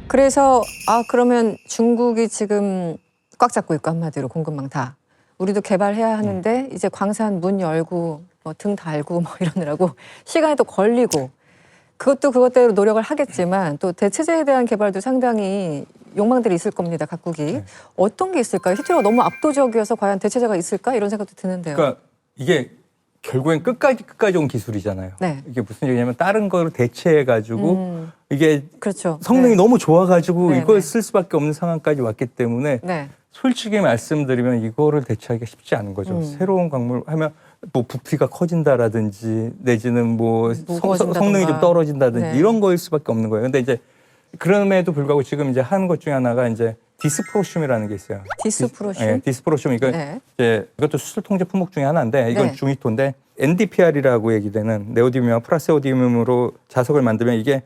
그래서 그러면 중국이 지금 꽉 잡고 있고 한마디로 공급망 다. 우리도 개발해야 하는데 이제 광산 문 열고 뭐 등 달고 뭐 이러느라고 시간이 또 걸리고 그것도 그것대로 노력을 하겠지만 또 대체제에 대한 개발도 상당히 욕망들이 있을 겁니다. 각국이. 네. 어떤 게 있을까요? 히토류가 너무 압도적이어서 과연 대체제가 있을까? 이런 생각도 드는데요. 그러니까 이게 결국엔 끝까지 온 기술이잖아요. 네. 이게 무슨 얘기냐면 다른 걸 대체해가지고 이게 그렇죠. 성능이 네. 너무 좋아가지고 네, 이걸 네. 쓸 수밖에 없는 상황까지 왔기 때문에 네. 솔직히 말씀드리면 이거를 대체하기가 쉽지 않은 거죠. 새로운 광물 하면 뭐 부피가 커진다라든지 내지는 뭐 무거워진다던가. 성능이 좀 떨어진다든지 네. 이런 거일 수밖에 없는 거예요. 근데 이제 그럼에도 불구하고 지금 이제 하는 것 중에 하나가 이제 디스프로슘이라는 게 있어요. 디스프로슘? 네, 디스프로슘. 이거 네. 이제 이것도 수출 통제 품목 중에 하나인데 이건 네. 중히토인데 NdPr이라고 얘기되는 네오디뮴 플러스오디뮴으로 자석을 만들면 이게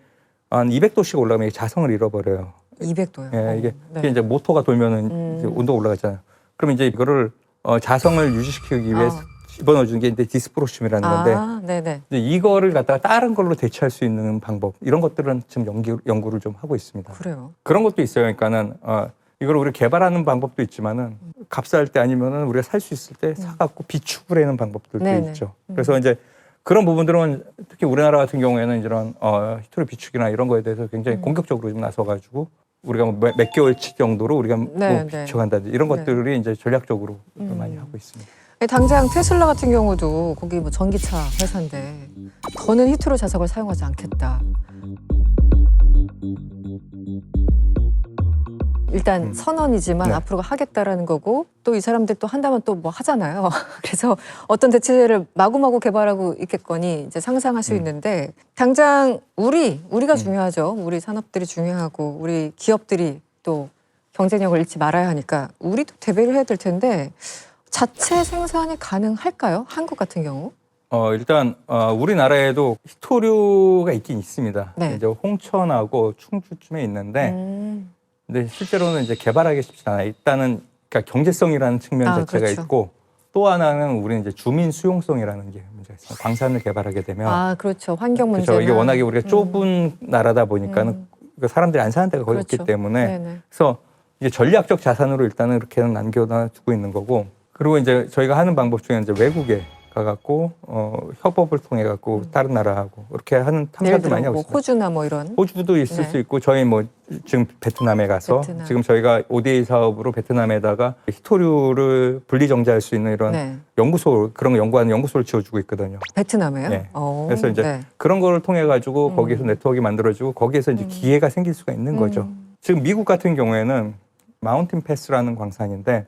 한 200도씩 올라가면 이게 자성을 잃어버려요. 200도요. 예, 이게 네. 이제 모터가 돌면은 이제 온도가 올라가잖아요. 그럼 이제 이거를 자성을 유지시키기 위해서 집어넣어주는 게 이제 디스프로슘이라는 건데 네네. 이제 이거를 갖다가 다른 걸로 대체할 수 있는 방법 이런 것들은 지금 연구를 좀 하고 있습니다. 그래요. 그런 것도 있어요. 그러니까는 이걸 우리 개발하는 방법도 있지만은 값쌀 때 아니면은 우리가 살 수 있을 때 사갖고 비축을 하는 방법들도 네네. 있죠. 그래서 이제 그런 부분들은 특히 우리나라 같은 경우에는 이런 히토류 비축이나 이런 거에 대해서 굉장히 공격적으로 좀 나서가지고 우리가 뭐 몇 개월치 정도로 우리가 뭐 네. 비축한다든지 이런 네. 것들이 이제 전략적으로 많이 하고 있습니다. 당장 테슬라 같은 경우도 거기 뭐 전기차 회사인데 더는 히토류 자석을 사용하지 않겠다. 일단 선언이지만 네. 앞으로 하겠다라는 거고 또 이 사람들 또 한다면 또 뭐 하잖아요. 그래서 어떤 대체제를 마구마구 개발하고 있겠거니 이제 상상할 수 있는데 당장 우리가 중요하죠. 우리 산업들이 중요하고 우리 기업들이 또 경쟁력을 잃지 말아야 하니까 우리도 대비를 해야 될 텐데 자체 생산이 가능할까요? 한국 같은 경우? 일단 우리나라에도 희토류가 있긴 있습니다. 네. 이제 홍천하고 충주쯤에 있는데 근데 실제로는 이제 개발하기 쉽지 않아요. 일단은 그러니까 경제성이라는 측면 자체가 그렇죠. 있고 또 하나는 우리는 이제 주민 수용성이라는 게 문제가 있어요. 광산을 개발하게 되면 그렇죠. 환경 문제. 그렇죠. 이게 워낙에 우리가 좁은 나라다 보니까는 사람들이 안 사는 데가 거의 그렇죠. 없기 때문에 네네. 그래서 이게 전략적 자산으로 일단은 이렇게는 남겨두고 있는 거고 그리고 이제 저희가 하는 방법 중에 이제 외국에 가갖고 협업을 통해 갖고 다른 나라하고 이렇게 하는 예를 탐사들 들어 많이 하고 뭐 있습니다. 호주나 뭐 이런. 호주도 있을 네. 수 있고 저희 뭐 지금 베트남에 가서 베트남. 지금 저희가 ODA 사업으로 베트남에다가 희토류를 분리 정제할 수 있는 이런 네. 연구소 그런 거 연구하는 연구소를 지어주고 있거든요. 베트남에요? 네. 오, 그래서 이제 네. 그런 거를 통해 가지고 거기서 네트워크가 만들어지고 거기에서 이제 기회가 생길 수가 있는 거죠. 지금 미국 같은 경우에는 마운틴 패스라는 광산인데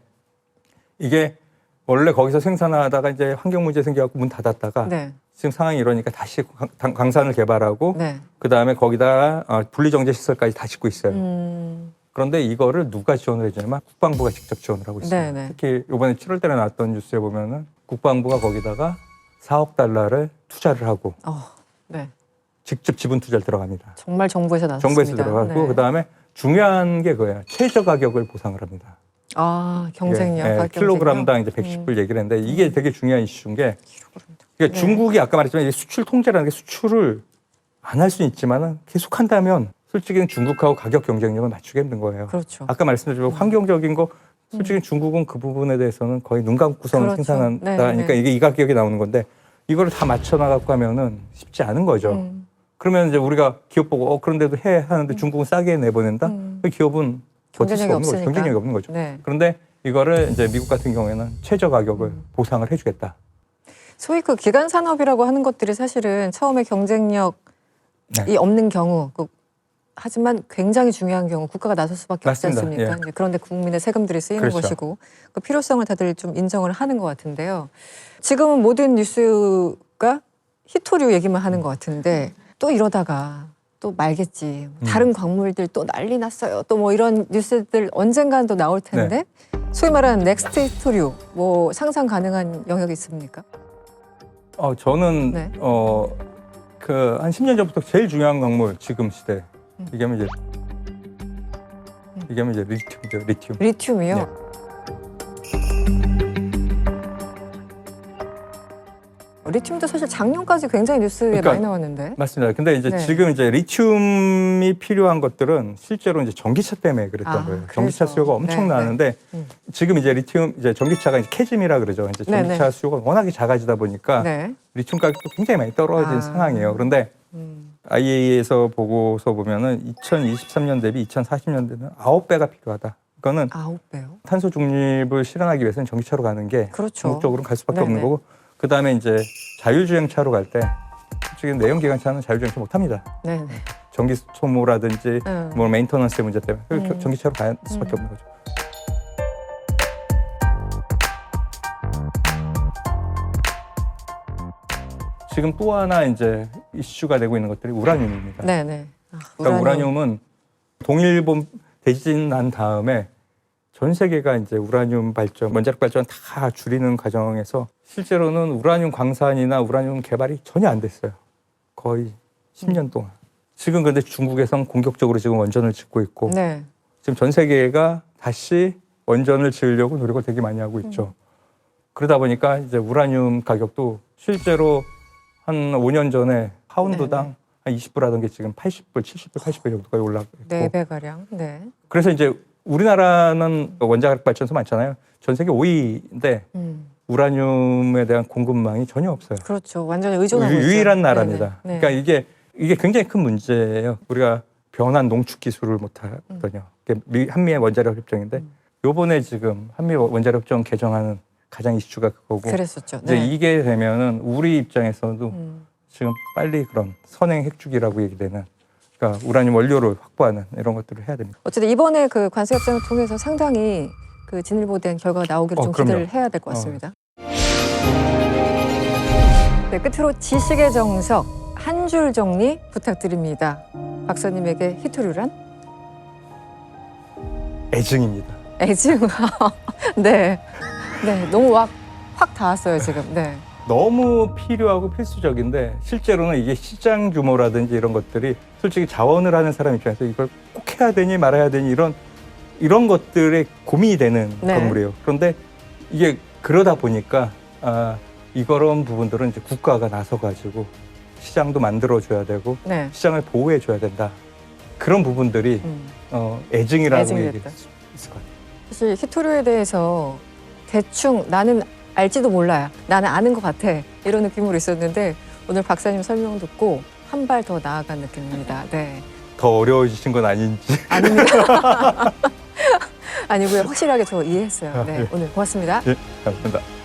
이게 원래 거기서 생산하다가 이제 환경 문제 생겨갖고 문 닫았다가 네. 지금 상황이 이러니까 다시 광산을 개발하고 네. 그 다음에 거기다 분리정제 시설까지 다 짓고 있어요. 그런데 이거를 누가 지원을 해주냐면 국방부가 직접 지원을 하고 있어요. 네네. 특히 이번에 7월 달에 나왔던 뉴스에 보면은 국방부가 거기다가 4억 달러를 투자를 하고 네. 직접 지분 투자를 들어갑니다. 정말 정부에서 나왔습니다. 정부에서 들어가고 네. 그 다음에 중요한 게 그거예요. 최저 가격을 보상을 합니다. 경쟁력. 예, 가격 킬로그램당 이제 경쟁력. 110불 얘기를 했는데 이게 되게 중요한 이슈인 게 그러니까 네. 중국이 아까 말했지만 이제 수출 통제라는 게 수출을 안 할 수는 있지만은 계속 한다면 솔직히 중국하고 가격 경쟁력을 맞추기 힘든 거예요. 그렇죠. 아까 말씀드린 환경적인 거 솔직히 중국은 그 부분에 대해서는 거의 눈 감고서는 그렇죠. 생산한다. 네, 그러니까 네. 이게 이 가격이 나오는 건데 이거를 다 맞춰 나가고 하면은 쉽지 않은 거죠. 그러면 이제 우리가 기업 보고 그런데도 해 하는데 중국은 싸게 내보낸다. 그 기업은 버틸 수가 경쟁력이 없는 거죠. 없으니까. 경쟁력이 없는 거죠. 네. 그런데 이거를 이제 미국 같은 경우에는 최저 가격을 보상을 해주겠다. 소위 그 기간 산업이라고 하는 것들이 사실은 처음에 경쟁력이 네. 없는 경우, 하지만 굉장히 중요한 경우 국가가 나설 수밖에 없지 맞습니다. 않습니까? 예. 이제 그런데 국민의 세금들이 쓰이는 그렇죠. 것이고 그 필요성을 다들 좀 인정을 하는 것 같은데요. 지금은 모든 뉴스가 희토류 얘기만 하는 것 같은데 또 이러다가 또 말겠지. 다른 광물들 또 난리 났어요. 또 뭐 이런 뉴스들 언젠간 또 나올 텐데 소위 말하는 넥스트 희토류 뭐 상상 가능한 영역이 있습니까? 저는 네. 그 한 10년 전부터 제일 중요한 광물 지금 시대 이게 하면 이제 리튬이죠. 리튬. 리튬이요? 네. 리튬도 사실 작년까지 굉장히 뉴스에 그러니까 많이 나왔는데. 맞습니다. 근데 이제 네. 지금 이제 리튬이 필요한 것들은 실제로 이제 전기차 때문에 그랬던 아, 거예요. 그래서. 전기차 수요가 엄청 네, 나는데 지금 이제 리튬 이제 전기차가 이제 캐즘이라 그러죠. 이제 네, 전기차 네. 수요가 워낙에 작아지다 보니까 네. 리튬 가격도 굉장히 많이 떨어진 상황이에요. 그런데 IEA에서 보고서 보면은 2023년 대비 2040년대는 9배가 필요하다. 이거는 9배요? 탄소 중립을 실현하기 위해서는 전기차로 가는 게 그렇죠. 궁극적으로는 갈 수밖에 네네. 없는 거고 그 다음에 이제 자율주행차로 갈 때 솔직히 내연기관차는 자율주행차 못합니다. 네. 전기 소모라든지 뭐 메인터넌스 문제 때문에 그래서 전기차로 갈 수밖에 없는 거죠. 지금 또 하나 이제 이슈가 되고 있는 것들이 우라늄입니다. 네네. 그러니까 우라늄은 동일본 대지진 난 다음에 전 세계가 이제 우라늄 발전, 원자력 발전 다 줄이는 과정에서 실제로는 우라늄 광산이나 우라늄 개발이 전혀 안 됐어요. 거의 10년 동안. 지금 근데 중국에선 공격적으로 지금 원전을 짓고 있고 네. 지금 전 세계가 다시 원전을 지으려고 노력을 되게 많이 하고 있죠. 그러다 보니까 이제 우라늄 가격도 실제로 한 5년 전에 파운드당 한 20불 하던 게 지금 80불, 70불, 80불 정도까지 올라가고 있고. 4배가량. 네. 그래서 이제 우리나라는 원자력 발전소 많잖아요. 전 세계 5위인데 우라늄에 대한 공급망이 전혀 없어요. 그렇죠. 완전히 의존하고 있죠. 유일한 나라입니다. 네네. 네. 그러니까 이게 굉장히 큰 문제예요. 우리가 변환 농축 기술을 못 하거든요. 한미의 원자력 협정인데 요번에 지금 한미 원자력 협정 개정하는 가장 이슈가 그거고. 그랬었죠. 이제 네. 이게 되면은 우리 입장에서도 지금 빨리 그런 선행 핵주기라고 얘기되는 그러니까 우라늄 원료를 확보하는 이런 것들을 해야 됩니다. 어쨌든 이번에 그 관세 협상을 통해서 상당히 그 진일보된 결과가 나오기를 좀 그럼요. 기대를 해야 될 것 같습니다. 네, 끝으로 지식의 정석 한 줄 정리 부탁드립니다. 박사님에게 희토류란? 애증입니다. 애증. 네. 네, 너무 확 닿았어요, 지금. 네. 너무 필요하고 필수적인데 실제로는 이게 시장 규모라든지 이런 것들이 솔직히 자원을 하는 사람 입장에서 이걸 꼭 해야 되니 말아야 되니 이런 것들에 고민이 되는 네. 건물이에요. 그런데 이게 그러다 보니까 이런 부분들은 이제 국가가 나서가지고 시장도 만들어줘야 되고 네. 시장을 보호해줘야 된다. 그런 부분들이 애증이라고 애증이 얘기할 됐다. 수 있을 것 같아요. 사실 희토류에 대해서 대충 나는 알지도 몰라요. 나는 아는 것 같아. 이런 느낌으로 있었는데 오늘 박사님 설명 듣고 한 발 더 나아간 느낌입니다. 네. 더 어려워지신 건 아닌지. 아닙니다. 아니고요. 확실하게 저 이해했어요. 네. 네. 오늘 고맙습니다. 예, 감사합니다.